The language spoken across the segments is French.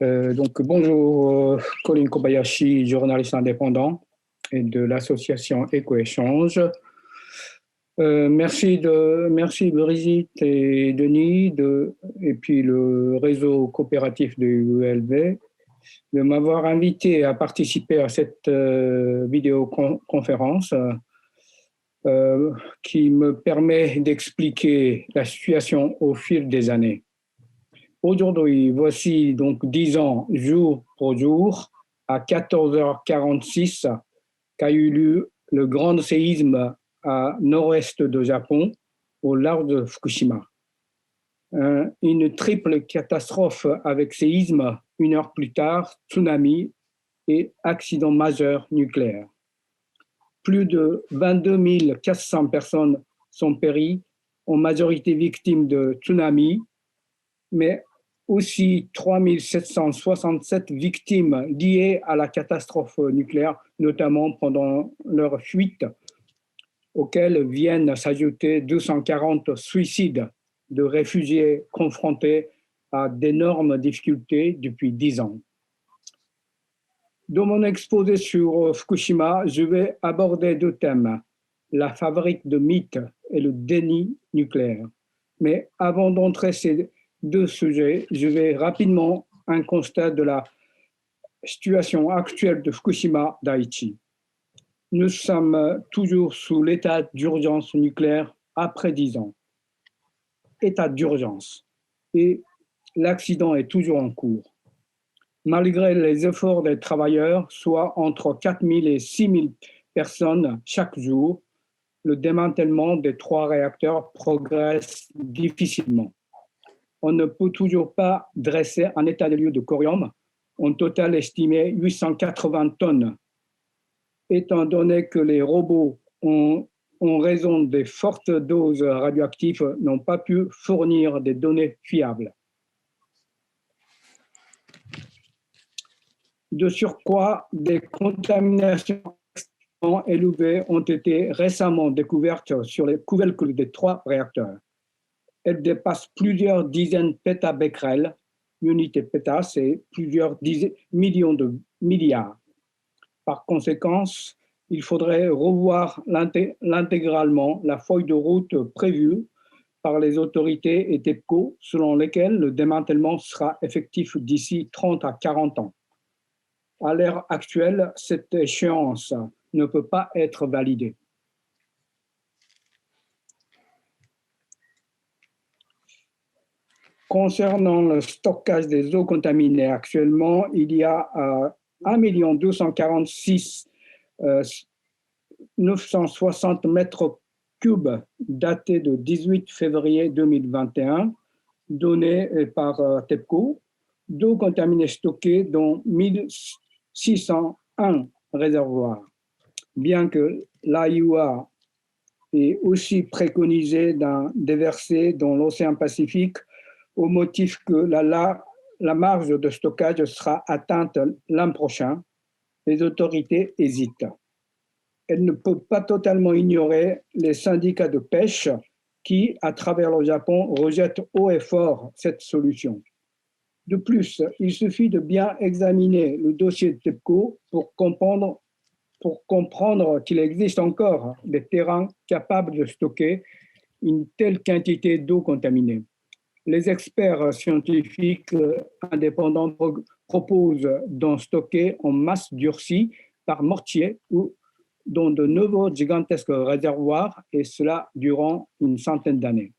Bonjour, Colin Kobayashi, journaliste indépendant et de l'association Éco-Échange. Merci Brigitte et Denis et puis le réseau coopératif de ULV de m'avoir invité à participer à cette vidéoconférence qui me permet d'expliquer la situation au fil des années. Aujourd'hui, voici donc 10 ans, jour pour jour, à 14h46, qu'a eu lieu le grand séisme à nord-est de Japon, au large de Fukushima. Une triple catastrophe avec séisme, 1 heure plus tard, tsunami et accident majeur nucléaire. Plus de 22 400 personnes sont péries, en majorité victimes de tsunami, mais aussi 3 767 victimes liées à la catastrophe nucléaire, notamment pendant leur fuite, auxquelles viennent s'ajouter 240 suicides de réfugiés confrontés à d'énormes difficultés depuis 10 ans. Dans mon exposé sur Fukushima, je vais aborder 2 thèmes, la fabrique de mythes et le déni nucléaire. Mais avant d'entrer ces 2 sujets, je vais rapidement un constat de la situation actuelle de Fukushima Daiichi. Nous sommes toujours sous l'état d'urgence nucléaire après 10 ans. État d'urgence. Et l'accident est toujours en cours. Malgré les efforts des travailleurs, soit entre 4 000 et 6 000 personnes chaque jour, le démantèlement des 3 réacteurs progresse difficilement. On ne peut toujours pas dresser un état des lieux de corium, en total estimé 880 tonnes. Étant donné que les robots, en raison des fortes doses radioactives, n'ont pas pu fournir des données fiables. De surcroît, des contaminations extrêmement élevées ont été récemment découvertes sur les couvercles des 3 réacteurs. Elles dépassent plusieurs dizaines pétabecquerels. L'unité péta, c'est plusieurs millions de milliards. Par conséquent, il faudrait revoir intégralement la feuille de route prévue par les autorités et TEPCO, selon lesquelles le démantèlement sera effectif d'ici 30 à 40 ans. À l'heure actuelle, cette échéance ne peut pas être validée. Concernant le stockage des eaux contaminées, actuellement, il y a 1 246 960 mètres cubes datés de 18 février 2021, donnés par TEPCO, d'eau contaminée stockée dans 1601 réservoirs. Bien que l'AIUA ait aussi préconisé d'en déverser dans l'océan Pacifique au motif que la marge de stockage sera atteinte l'an prochain, les autorités hésitent. Elle ne peut pas totalement ignorer les syndicats de pêche qui, à travers le Japon, rejettent haut et fort cette solution. De plus, il suffit de bien examiner le dossier de TEPCO pour comprendre qu'il existe encore des terrains capables de stocker une telle quantité d'eau contaminée. Les experts scientifiques indépendants proposent d'en stocker en masse durcie par mortier ou dans de nouveaux gigantesques réservoirs, et cela durant une centaine d'années.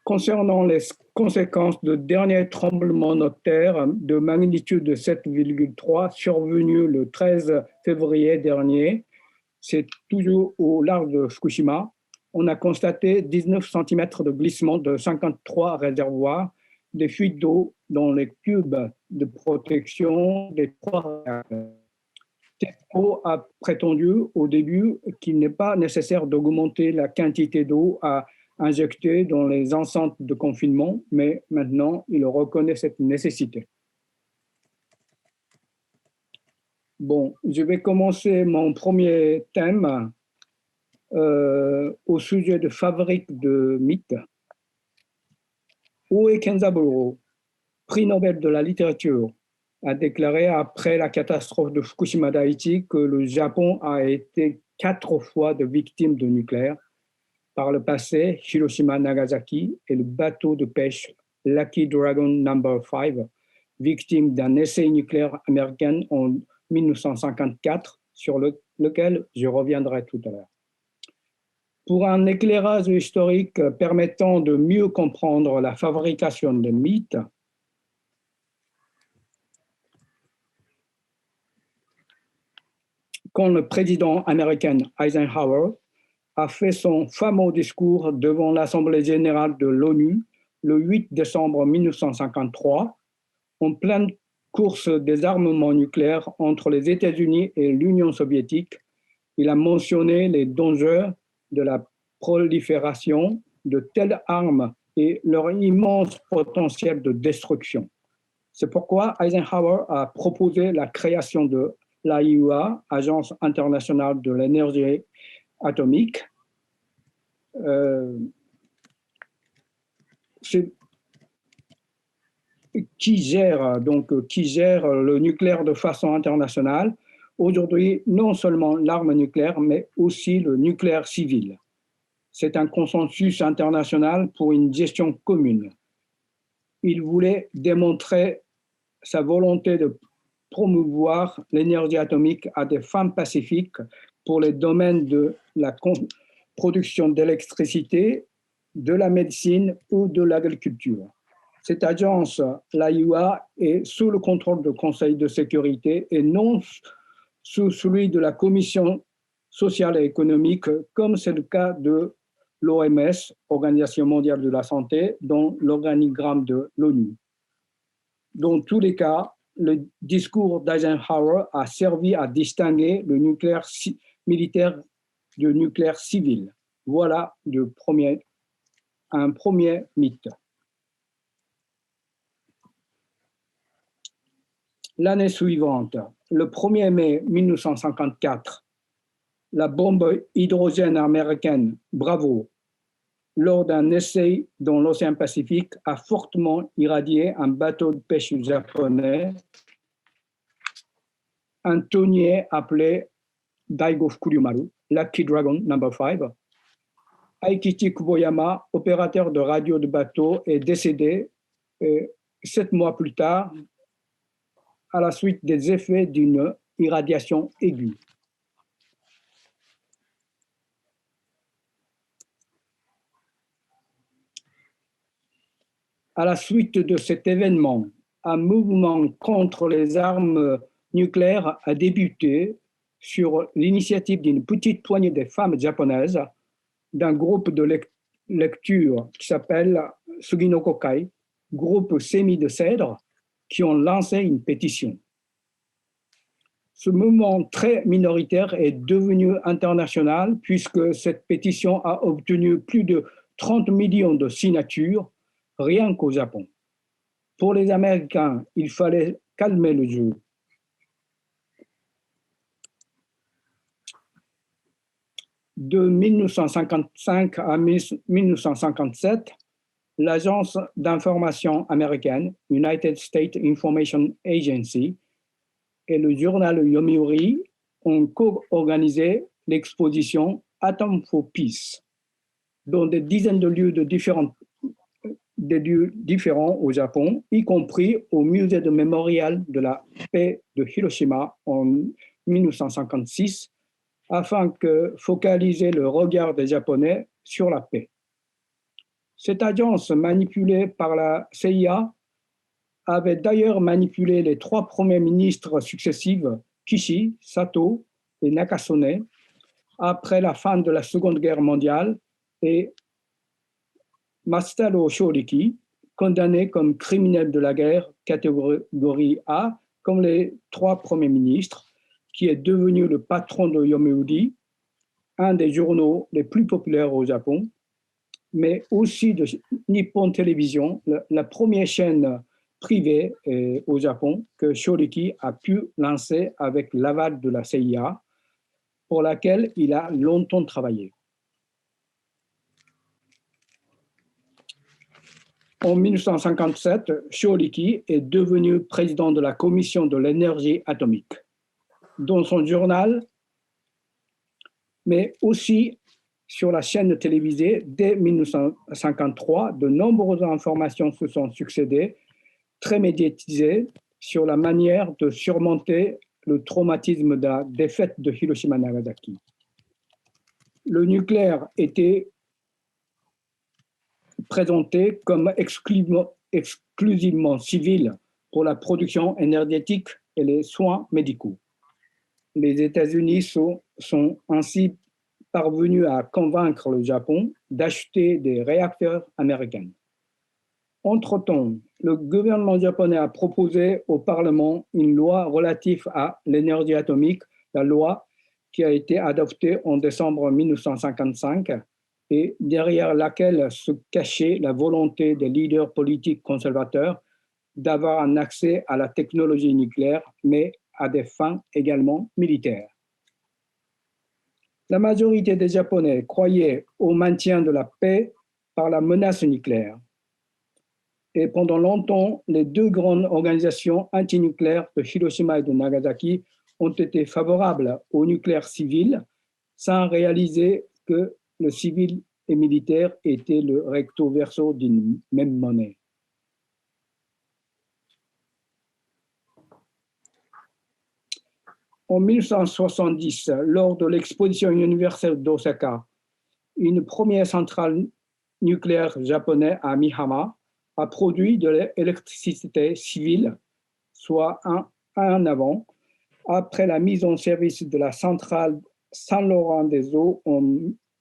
Concernant les conséquences de dernier tremblement de terre de magnitude de 7,3 survenu le 13 février dernier, c'est toujours au large de Fukushima, on a constaté 19 cm de glissement de 53 réservoirs, des fuites d'eau dans les cubes de protection des 3 réacteurs. TEPCO a prétendu au début qu'il n'est pas nécessaire d'augmenter la quantité d'eau à injecter dans les enceintes de confinement, mais maintenant, il reconnaît cette nécessité. Bon, je vais commencer mon premier thème au sujet de fabrique de mythes. Oe Kenzaburo, prix Nobel de la littérature, a déclaré après la catastrophe de Fukushima Daiichi que le Japon a été 4 fois de victime de nucléaire. Par le passé, Hiroshima Nagasaki et le bateau de pêche Lucky Dragon No. 5, victime d'un essai nucléaire américain en 1954, sur lequel je reviendrai tout à l'heure. Pour un éclairage historique permettant de mieux comprendre la fabrication des mythes, quand le président américain Eisenhower a fait son fameux discours devant l'Assemblée générale de l'ONU le 8 décembre 1953, en pleine course des armements nucléaires entre les États-Unis et l'Union soviétique, il a mentionné les dangers de la prolifération de telles armes et leur immense potentiel de destruction. C'est pourquoi Eisenhower a proposé la création de l'AIEA, Agence internationale de l'énergie atomique, qui gère le nucléaire de façon internationale. Aujourd'hui, non seulement l'arme nucléaire, mais aussi le nucléaire civil. C'est un consensus international pour une gestion commune. Il voulait démontrer sa volonté de promouvoir l'énergie atomique à des fins pacifiques pour les domaines de la production d'électricité, de la médecine ou de l'agriculture. Cette agence, l'AIEA, est sous le contrôle du Conseil de sécurité et non sous celui de la Commission sociale et économique, comme c'est le cas de l'OMS, Organisation mondiale de la santé, dans l'organigramme de l'ONU. Dans tous les cas, le discours d'Eisenhower a servi à distinguer le nucléaire militaire du nucléaire civil. Voilà un premier mythe. L'année suivante, le 1er mai 1954, la bombe hydrogène américaine Bravo, lors d'un essai dans l'océan Pacifique, a fortement irradié un bateau de pêche japonais, un tonnier appelé Daigo Fukuryumaru, Lucky Dragon No. 5. Aikichi Kuboyama, opérateur de radio de bateau, est décédé 7 mois plus tard à la suite des effets d'une irradiation aiguë. À la suite de cet événement, un mouvement contre les armes nucléaires a débuté sur l'initiative d'une petite poignée de femmes japonaises d'un groupe de lecture qui s'appelle Suginoko Kai, groupe sémi de cèdre, qui ont lancé une pétition. Ce mouvement très minoritaire est devenu international puisque cette pétition a obtenu plus de 30 millions de signatures rien qu'au Japon. Pour les Américains, il fallait calmer le jeu. De 1955 à 1957, l'agence d'information américaine, United States Information Agency, et le journal Yomiuri ont co-organisé l'exposition Atom for Peace dans des dizaines de lieux différents au Japon, y compris au musée de mémorial de la paix de Hiroshima en 1956, afin de focaliser le regard des Japonais sur la paix. Cette agence, manipulée par la CIA, avait d'ailleurs manipulé les 3 premiers ministres successifs, Kishi, Sato et Nakasone, après la fin de la Seconde Guerre mondiale, et Masaru Shoriki, condamné comme criminel de la guerre catégorie A, comme les 3 premiers ministres, qui est devenu le patron de Yomiuri, un des journaux les plus populaires au Japon, mais aussi de Nippon Television, la première chaîne privée au Japon que Shoriki a pu lancer avec l'aval de la CIA, pour laquelle il a longtemps travaillé. En 1957, Shōriki est devenu président de la Commission de l'énergie atomique. Dans son journal, mais aussi sur la chaîne télévisée, dès 1953, de nombreuses informations se sont succédées, très médiatisées, sur la manière de surmonter le traumatisme de la défaite de Hiroshima-Nagasaki. Le nucléaire était présenté comme exclusivement civil pour la production énergétique et les soins médicaux. Les États-Unis sont ainsi parvenus à convaincre le Japon d'acheter des réacteurs américains. Entre-temps, le gouvernement japonais a proposé au Parlement une loi relative à l'énergie atomique, la loi qui a été adoptée en décembre 1955 et derrière laquelle se cachait la volonté des leaders politiques conservateurs d'avoir un accès à la technologie nucléaire, mais à des fins également militaires. La majorité des Japonais croyaient au maintien de la paix par la menace nucléaire. Et pendant longtemps, les deux grandes organisations antinucléaires de Hiroshima et de Nagasaki ont été favorables au nucléaire civil sans réaliser que le civil et militaire étaient le recto verso d'une même monnaie. En 1970, lors de l'exposition universelle d'Osaka, une première centrale nucléaire japonaise à Mihama a produit de l'électricité civile, soit un an avant, après la mise en service de la centrale Saint-Laurent-des-Eaux en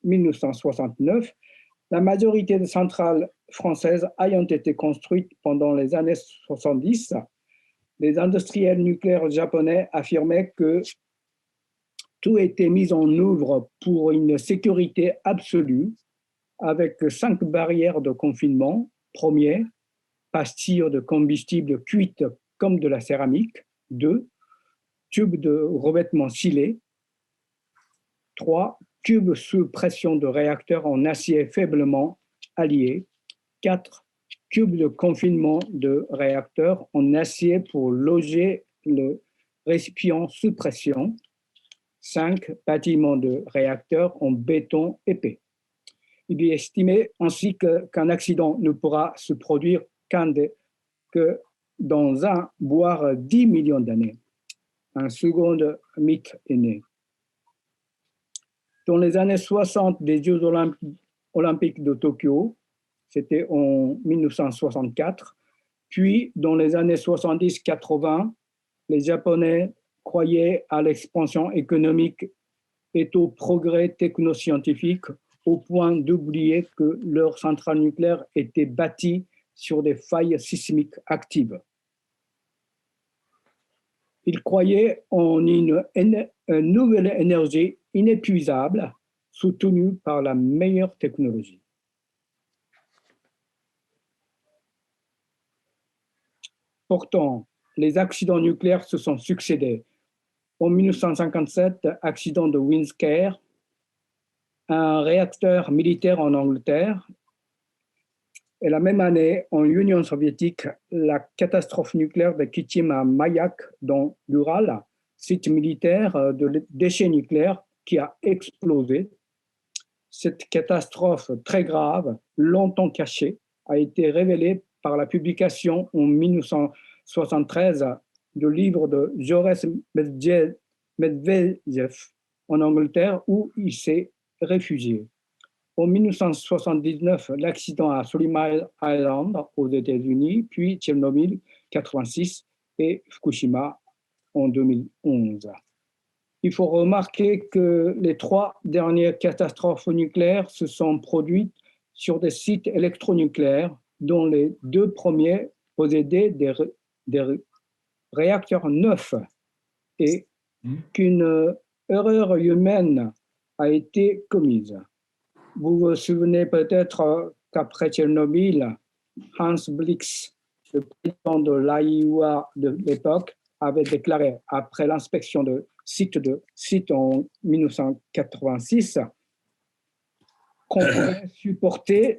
1969, la majorité des centrales françaises ayant été construites pendant les années 70, les industriels nucléaires japonais affirmaient que tout était mis en œuvre pour une sécurité absolue, avec 5 barrières de confinement. Premier, pastilles de combustible cuites comme de la céramique. 2, tubes de revêtement scellés. 3, tubes sous pression de réacteurs en acier faiblement alliés. 4, tubes de confinement de réacteurs en acier pour loger le récipient sous pression. 5, bâtiments de réacteurs en béton épais. Il est estimé ainsi qu'un accident ne pourra se produire que dans un, voire 10 millions d'années. Un second mythe est né. Dans les années 60 des Jeux olympiques de Tokyo, c'était en 1964, puis dans les années 70-80, les Japonais croyaient à l'expansion économique et au progrès technoscientifique au point d'oublier que leur centrale nucléaire était bâtie sur des failles sismiques actives. Ils croyaient en une nouvelle énergie inépuisable soutenue par la meilleure technologie. Pourtant, les accidents nucléaires se sont succédés. En 1957, accident de Windscale, un réacteur militaire en Angleterre. Et la même année, en Union soviétique, la catastrophe nucléaire de Kichim à Mayak, dans l'Ural, site militaire de déchets nucléaires qui a explosé. Cette catastrophe très grave, longtemps cachée, a été révélée par la publication en 1973 du livre de Joris Medvedev en Angleterre où il s'est réfugié. En 1979, l'accident à Three-Mile Island aux États-Unis, puis Tchernobyl 86 et Fukushima en 2011. Il faut remarquer que les 3 dernières catastrophes nucléaires se sont produites sur des sites électronucléaires dont les 2 premiers possédaient des réacteurs neufs et qu'une erreur humaine a été commise. Vous vous souvenez peut-être qu'après Tchernobyl, Hans Blix, le président de l'AIUA de l'époque, avait déclaré, après l'inspection de site en 1986, qu'on pourrait supporter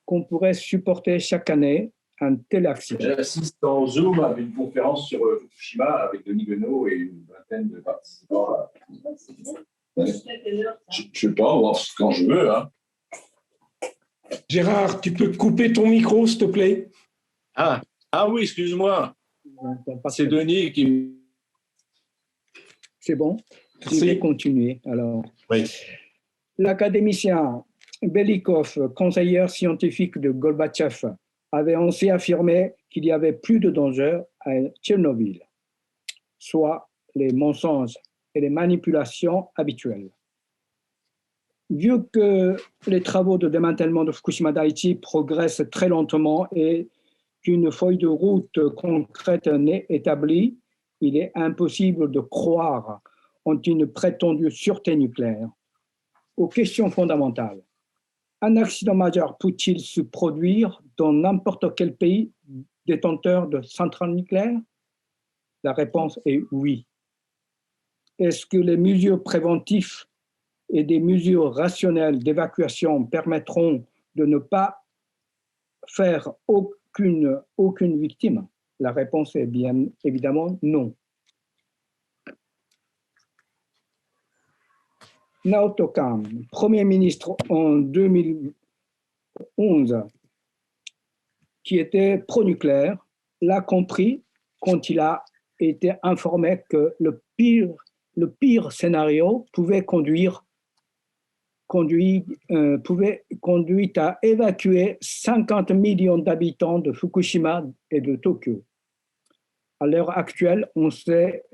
qu'on pourrait supporter chaque année un tel accident? J'assiste en Zoom à une conférence sur Fukushima avec Denis Guenot et une vingtaine de participants. Je ne sais pas, on va voir quand je veux. Hein. Gérard, tu peux couper ton micro, s'il te plaît? Ah oui, excuse-moi. C'est Denis qui... C'est bon? Je vais continuer. Alors, oui. L'académicien Belikov, conseiller scientifique de Gorbatchev, avait ainsi affirmé qu'il y avait plus de danger à Tchernobyl, soit les mensonges et les manipulations habituelles. Vu que les travaux de démantèlement de Fukushima Daiichi progressent très lentement et qu'une feuille de route concrète n'est établie, il est impossible de croire en une prétendue sûreté nucléaire. Aux questions fondamentales. Un accident majeur peut-il se produire dans n'importe quel pays détenteur de centrales nucléaires? La réponse est oui. Est-ce que les mesures préventives et des mesures rationnelles d'évacuation permettront de ne pas faire aucune victime? La réponse est bien évidemment non. Naoto Kan, Premier ministre en 2011, qui était pro-nucléaire, l'a compris quand il a été informé que le pire scénario pouvait conduire à évacuer 50 millions d'habitants de Fukushima et de Tokyo. À l'heure actuelle, on sait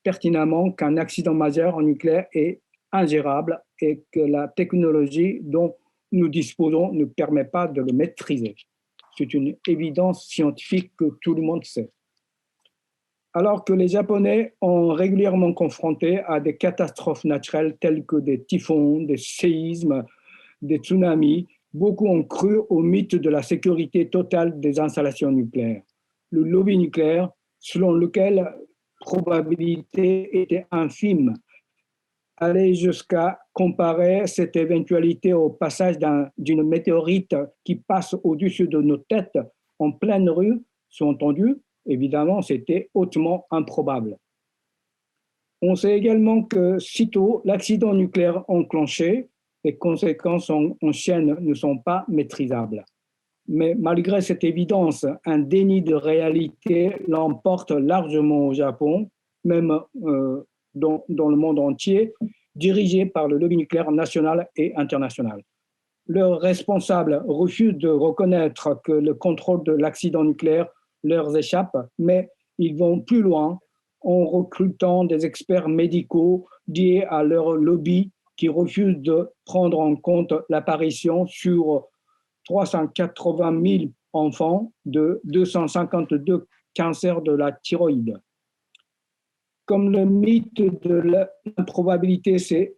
pertinemment qu'un accident majeur en nucléaire est ingérable et que la technologie dont nous disposons ne permet pas de le maîtriser. C'est une évidence scientifique que tout le monde sait. Alors que les Japonais ont régulièrement confronté à des catastrophes naturelles telles que des typhons, des séismes, des tsunamis, beaucoup ont cru au mythe de la sécurité totale des installations nucléaires. Le lobby nucléaire, selon lequel la probabilité était infime, allait jusqu'à comparer cette éventualité au passage d'une météorite qui passe au-dessus de nos têtes en pleine rue, sous-entendu, évidemment, c'était hautement improbable. On sait également que sitôt l'accident nucléaire enclenché, les conséquences en chaîne ne sont pas maîtrisables. Mais malgré cette évidence, un déni de réalité l'emporte largement au Japon, même dans le monde entier, dirigé par le lobby nucléaire national et international. Leurs responsables refusent de reconnaître que le contrôle de l'accident nucléaire leur échappe, mais ils vont plus loin en recrutant des experts médicaux liés à leur lobby qui refusent de prendre en compte l'apparition sur 380 000 enfants de 252 cancers de la thyroïde. Comme le mythe de l'improbabilité s'est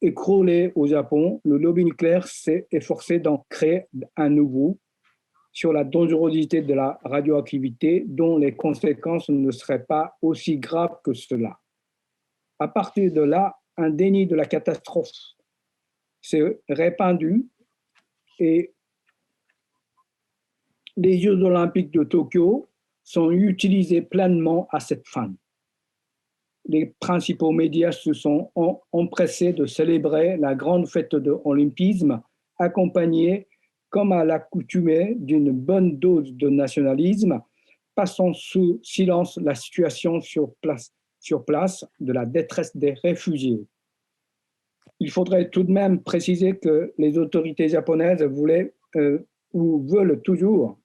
écroulé au Japon, le lobby nucléaire s'est efforcé d'en créer un nouveau sur la dangerosité de la radioactivité dont les conséquences ne seraient pas aussi graves que cela. À partir de là, un déni de la catastrophe s'est répandu et les Jeux olympiques de Tokyo sont utilisés pleinement à cette fin. Les principaux médias se sont empressés de célébrer la grande fête de l'olympisme, accompagnée, comme à l'accoutumée, d'une bonne dose de nationalisme, passant sous silence la situation sur place de la détresse des réfugiés. Il faudrait tout de même préciser que les autorités japonaises voulaient ou veulent toujours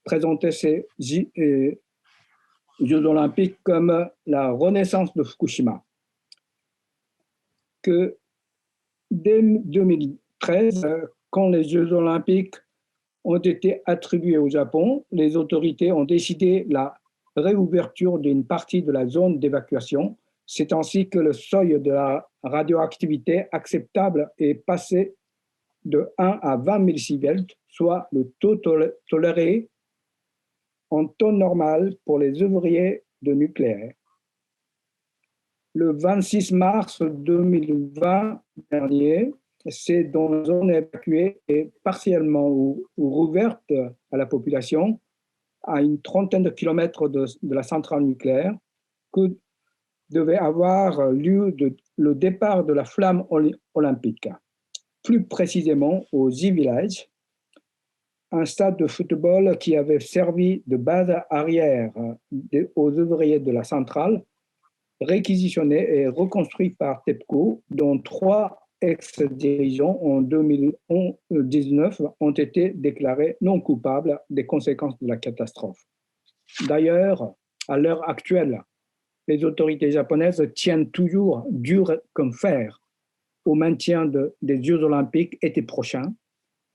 présenter ces Jeux olympiques comme la renaissance de Fukushima. Que dès 2013, quand les Jeux olympiques ont été attribués au Japon, les autorités ont décidé la réouverture d'une partie de la zone d'évacuation. C'est ainsi que le seuil de la radioactivité acceptable est passé de 1 à 20 millisievert, soit le taux toléré en temps normal pour les ouvriers de nucléaire. Le 26 mars 2020 dernier, c'est dans une zone évacuée et partiellement ou rouverte à la population, à une trentaine de kilomètres de la centrale nucléaire, que devait avoir lieu le départ de la flamme olympique. Plus précisément au Z-Village, un stade de football qui avait servi de base arrière aux ouvriers de la centrale, réquisitionné et reconstruit par TEPCO, dont 3 ex-dirigeants en 2019 ont été déclarés non coupables des conséquences de la catastrophe. D'ailleurs, à l'heure actuelle, les autorités japonaises tiennent toujours dur comme fer au maintien des Jeux olympiques été prochains,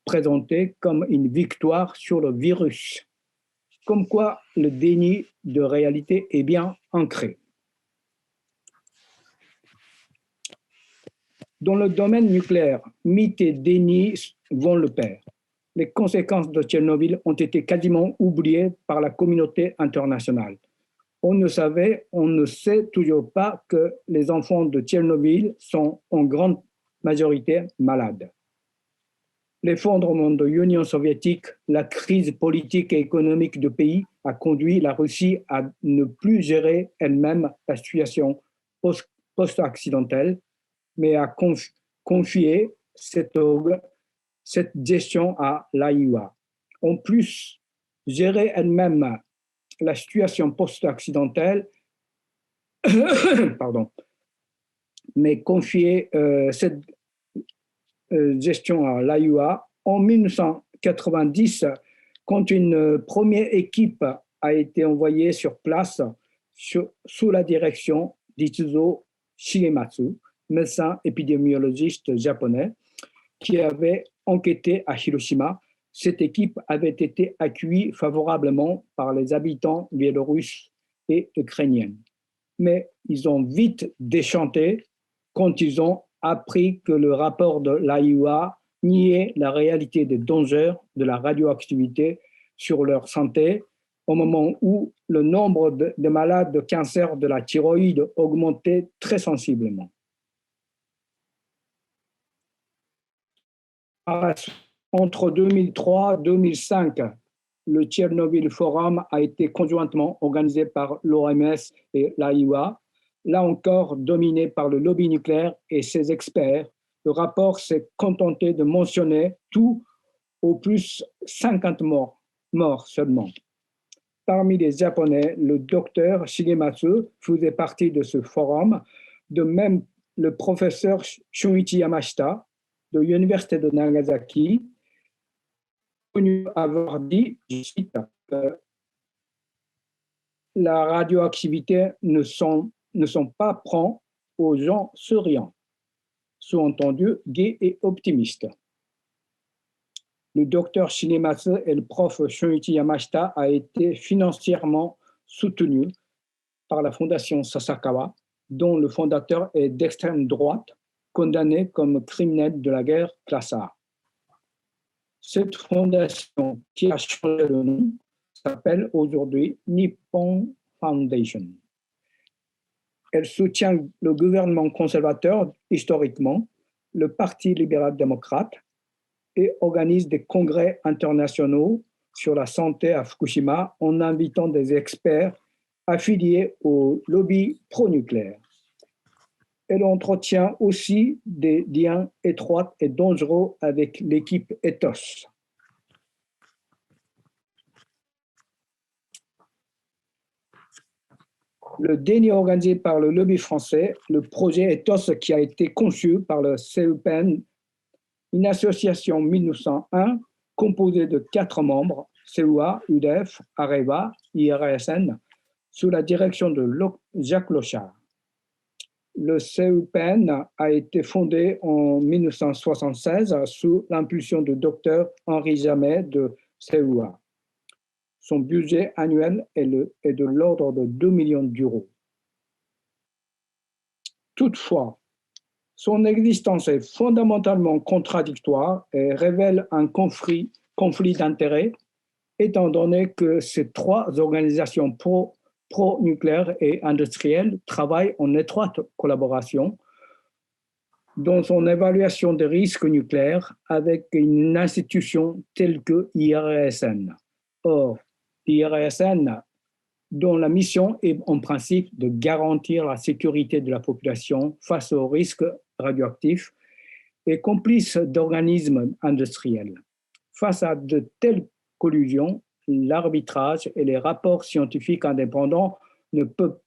présenté comme une victoire sur le virus. Comme quoi le déni de réalité est bien ancré. Dans le domaine nucléaire, mythe et déni vont le pair. Les conséquences de Tchernobyl ont été quasiment oubliées par la communauté internationale. On ne sait toujours pas que les enfants de Tchernobyl sont en grande majorité malades. L'effondrement de l'Union soviétique, la crise politique et économique du pays a conduit la Russie à ne plus gérer elle-même la situation post-accidentelle, mais à confier cette gestion à l'AIUA. En plus, gérer elle-même la situation post-accidentelle, mais confier cette gestion à l'AIUA en 1990, quand une première équipe a été envoyée sur place sous la direction d'Itsuzo Shigematsu, médecin épidémiologiste japonais, qui avait enquêté à Hiroshima. Cette équipe avait été accueillie favorablement par les habitants biélorusses et ukrainiens. Mais ils ont vite déchanté quand ils ont appris que le rapport de l'AIUA niait la réalité des dangers de la radioactivité sur leur santé au moment où le nombre de malades de cancer de la thyroïde augmentait très sensiblement. Entre 2003 et 2005, le Tchernobyl Forum a été conjointement organisé par l'OMS et l'AIUA, là encore dominé par le lobby nucléaire et ses experts. Le rapport s'est contenté de mentionner tout au plus 50 morts seulement. Parmi les Japonais, le docteur Shigematsu faisait partie de ce forum, de même le professeur Shunichi Yamashita de l'université de Nagasaki, connu avoir dit, je cite, que la radioactivité ne sont pas propres aux gens souriants, sous-entendu gai et optimiste. Le docteur Shigematsu et le prof Shunichi Yamashita a été financièrement soutenu par la fondation Sasakawa, dont le fondateur est d'extrême droite, condamné comme criminel de la guerre classe A. Cette fondation, qui a changé de nom, s'appelle aujourd'hui Nippon Foundation. Elle soutient le gouvernement conservateur historiquement, le Parti libéral-démocrate, et organise des congrès internationaux sur la santé à Fukushima en invitant des experts affiliés au lobby pro-nucléaire. Elle entretient aussi des liens étroits et dangereux avec l'équipe Ethos. Le déni organisé par le lobby français, le projet Ethos qui a été conçu par le CEPN, une association 1901 composée de 4 membres, CEA, UDF, Areva, IRSN, sous la direction de Jacques Lochard. Le CEPN a été fondé en 1976 sous l'impulsion du docteur Henri Jamet de CEA. Son budget annuel est de l'ordre de 2 millions d'euros. Toutefois, son existence est fondamentalement contradictoire et révèle un conflit d'intérêts, étant donné que ces 3 organisations pro-nucléaires et industrielles travaillent en étroite collaboration dans son évaluation des risques nucléaires avec une institution telle que l'IRSN. Or, l'IRSN, dont la mission est en principe de garantir la sécurité de la population face aux risques radioactifs, est complice d'organismes industriels. Face à de telles collusions, l'arbitrage et les rapports scientifiques indépendants ne peuvent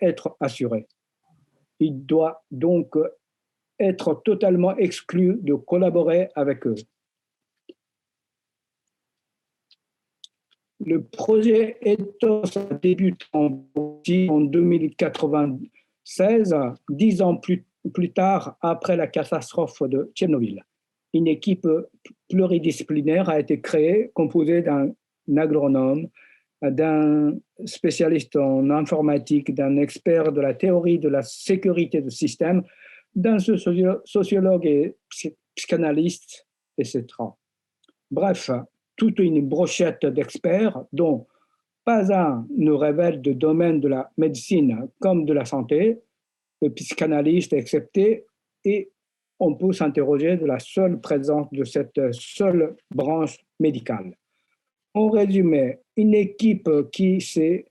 être assurés. Il doit donc être totalement exclu de collaborer avec eux. Le projet ETHOS débute en 2096, 10 ans plus tard après la catastrophe de Tchernobyl. Une équipe pluridisciplinaire a été créée, composée d'un agronome, d'un spécialiste en informatique, d'un expert de la théorie de la sécurité du système, d'un sociologue et psychanalyste, etc. Bref, toute une brochette d'experts dont pas un ne révèle de domaine de la médecine comme de la santé, le psychanalyste excepté, et on peut s'interroger de la seule présence de cette seule branche médicale. En résumé, une équipe qui s'est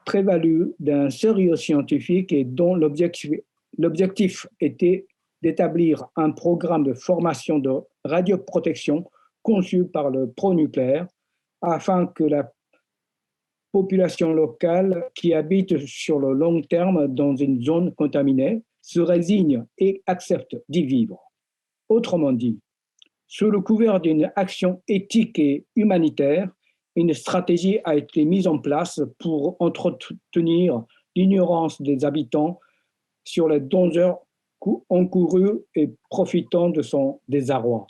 prévalue d'un sérieux scientifique et dont l'objectif était d'établir un programme de formation de radioprotection conçu par le pro-nucléaire afin que la population locale qui habite sur le long terme dans une zone contaminée se résigne et accepte d'y vivre. Autrement dit, sous le couvert d'une action éthique et humanitaire, une stratégie a été mise en place pour entretenir l'ignorance des habitants sur les dangers encourus et profitant de son désarroi.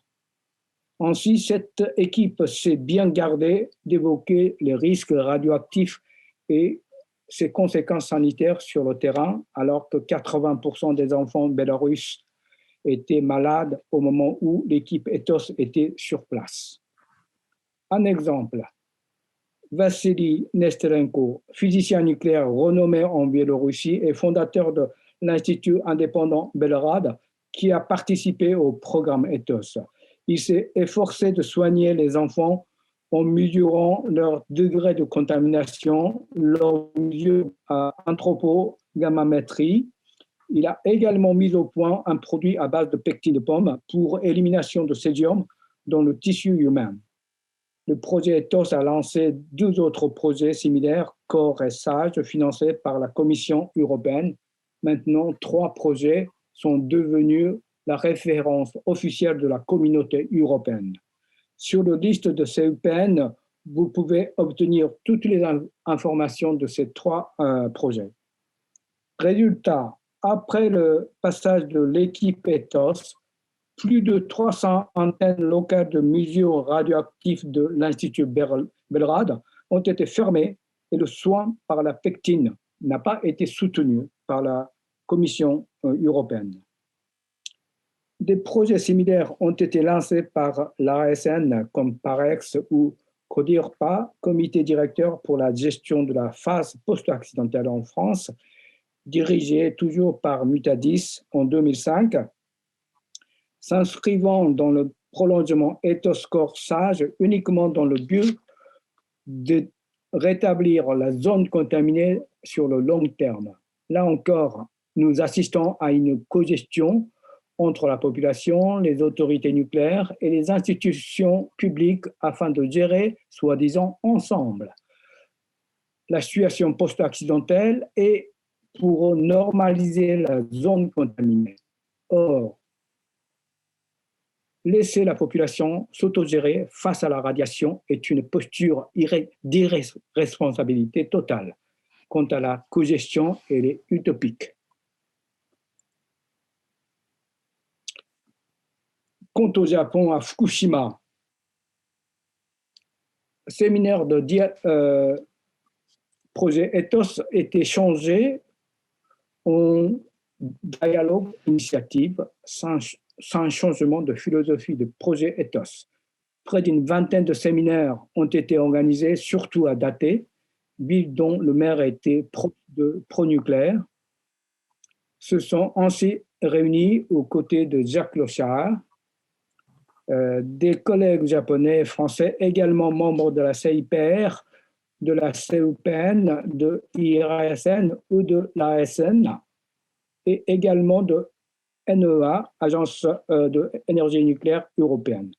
Ainsi, cette équipe s'est bien gardée d'évoquer les risques radioactifs et ses conséquences sanitaires sur le terrain, alors que 80% des enfants bélarusses étaient malades au moment où l'équipe ETHOS était sur place. Un exemple, Vassili Nesterenko, physicien nucléaire renommé en Biélorussie et fondateur de l'Institut indépendant Belgrade, qui a participé au programme ETHOS. Il s'est efforcé de soigner les enfants en mesurant leur degré de contamination, leur milieu à anthropogammamétrie. Il a également mis au point un produit à base de pectine de pomme pour élimination de césium dans le tissu humain. Le projet ETHOS a lancé 2 autres projets similaires, CORE et SAGE, financés par la Commission européenne. Maintenant, 3 projets sont devenus la référence officielle de la communauté européenne. Sur la liste de CEPN, vous pouvez obtenir toutes les informations de ces 3 projets. Résultat, après le passage de l'équipe ETHOS, plus de 300 antennes locales de mesures radioactives de l'Institut Belgrade ont été fermées et le soin par la pectine n'a pas été soutenu par la Commission européenne. Des projets similaires ont été lancés par l'ASN comme PAREX ou CODIRPA, Comité directeur pour la gestion de la phase post-accidentelle en France, dirigé toujours par Mutadis en 2005. S'inscrivant dans le prolongement ETHOS-CORE-SAGE uniquement dans le but de rétablir la zone contaminée sur le long terme. Là encore, nous assistons à une cogestion entre la population, les autorités nucléaires et les institutions publiques afin de gérer, soi-disant, ensemble la situation post-accidentelle et pour normaliser la zone contaminée. Or, laisser la population s'autogérer face à la radiation est une posture d'irresponsabilité totale. Quant à la cogestion, elle est utopique. Quant au Japon, à Fukushima, le séminaire de projet ETHOS était changé en dialogue initiative sans changement de philosophie de projet ETHOS. Près d'une vingtaine de séminaires ont été organisés, surtout à Date, ville dont le maire était pro-nucléaire. Se sont ainsi réunis aux côtés de Jacques Lochard, des collègues japonais et français, également membres de la CIPR, de la CEPN, de l'IRSN ou de l'ASN, et également de NEA, Agence d'énergie nucléaire européenne.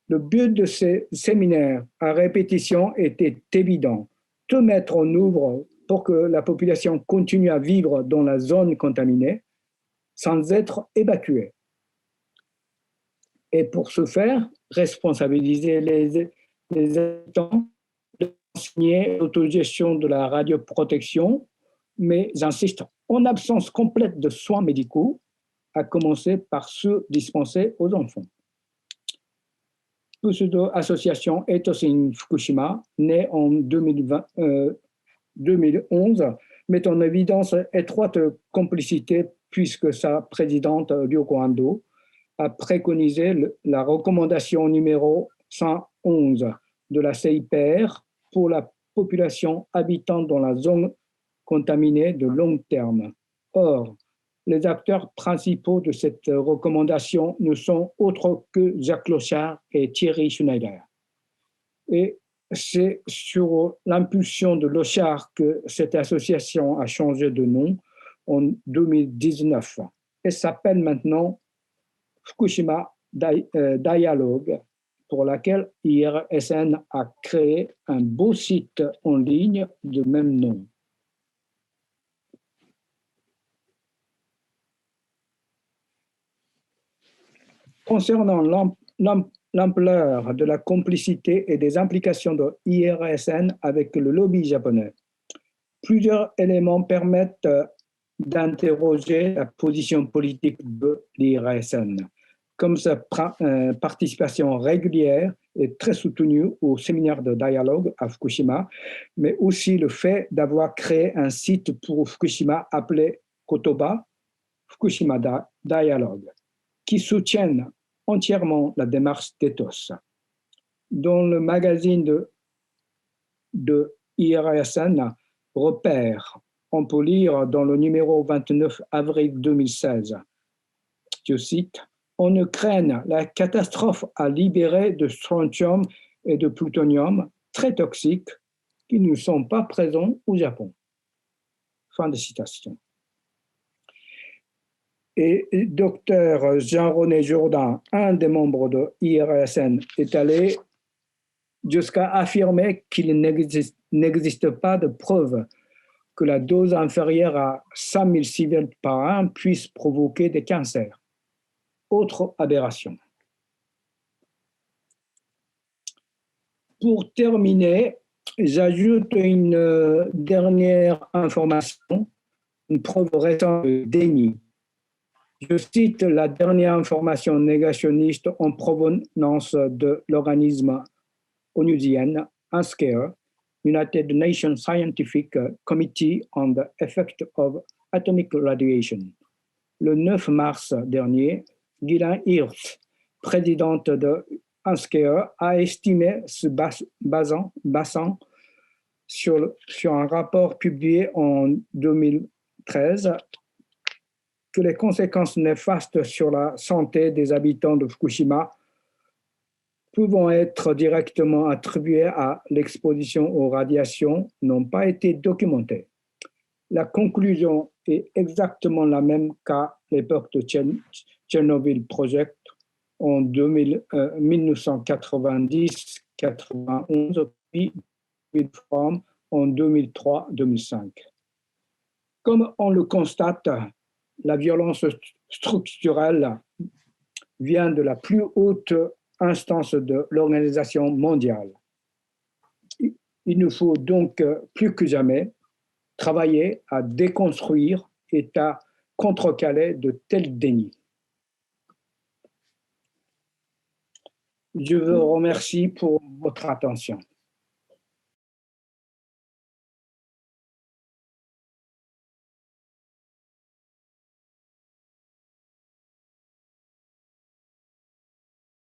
Le but de ces séminaires à répétition était évident, tout mettre en œuvre pour que la population continue à vivre dans la zone contaminée sans être évacuée. Et pour ce faire, responsabiliser les habitants, enseigner l'autogestion de la radioprotection, mais j'insiste, en absence complète de soins médicaux, à commencer par ceux dispensés aux enfants. Cette association Ethos in Fukushima, née en 2011, met en évidence étroite complicité puisque sa présidente, Ryoko Ando, a préconisé la recommandation numéro 111 de la CIPR pour la population habitant dans la zone contaminée de long terme. Or, les acteurs principaux de cette recommandation ne sont autres que Jacques Lochard et Thierry Schneider. Et c'est sur l'impulsion de Lochard que cette association a changé de nom en 2019 et s'appelle maintenant Fukushima Dialogue, pour laquelle IRSN a créé un beau site en ligne de même nom. Concernant l'ampleur de la complicité et des implications de l'IRSN avec le lobby japonais, plusieurs éléments permettent d'interroger la position politique de l'IRSN, comme sa participation régulière et très soutenue au séminaire de dialogue à Fukushima, mais aussi le fait d'avoir créé un site pour Fukushima appelé Kotoba, Fukushima Dialogue, qui soutiennent entièrement la démarche d'Ethos. Dans le magazine de IRSN, Repère, on peut lire dans le numéro 29 avril 2016, je cite, « On ne craint la catastrophe à libérer de strontium et de plutonium très toxiques qui ne sont pas présents au Japon. » Fin de citation. Et Dr Jean-René Jourdain, un des membres de l'IRSN, est allé jusqu'à affirmer qu'il n'existe pas de preuve que la dose inférieure à 100 000 sieverts par an puisse provoquer des cancers. Autre aberration. Pour terminer, j'ajoute une dernière information, une preuve récente de déni. Je cite la dernière information négationniste en provenance de l'organisme onusien UNSCEAR, United Nations Scientific Committee on the Effect of Atomic Radiation. Le 9 mars dernier, Gillian Hirst, présidente de UNSCEAR, a estimé, se basant sur un rapport publié en 2013, que les conséquences néfastes sur la santé des habitants de Fukushima pouvant être directement attribuées à l'exposition aux radiations n'ont pas été documentées. La conclusion est exactement la même qu'à l'époque de Chernobyl Project en 1990-91, puis en 2003-2005. Comme on le constate, la violence structurelle vient de la plus haute instance de l'Organisation mondiale. Il nous faut donc plus que jamais travailler à déconstruire et à contrecaler de tels dénis. Je vous remercie pour votre attention.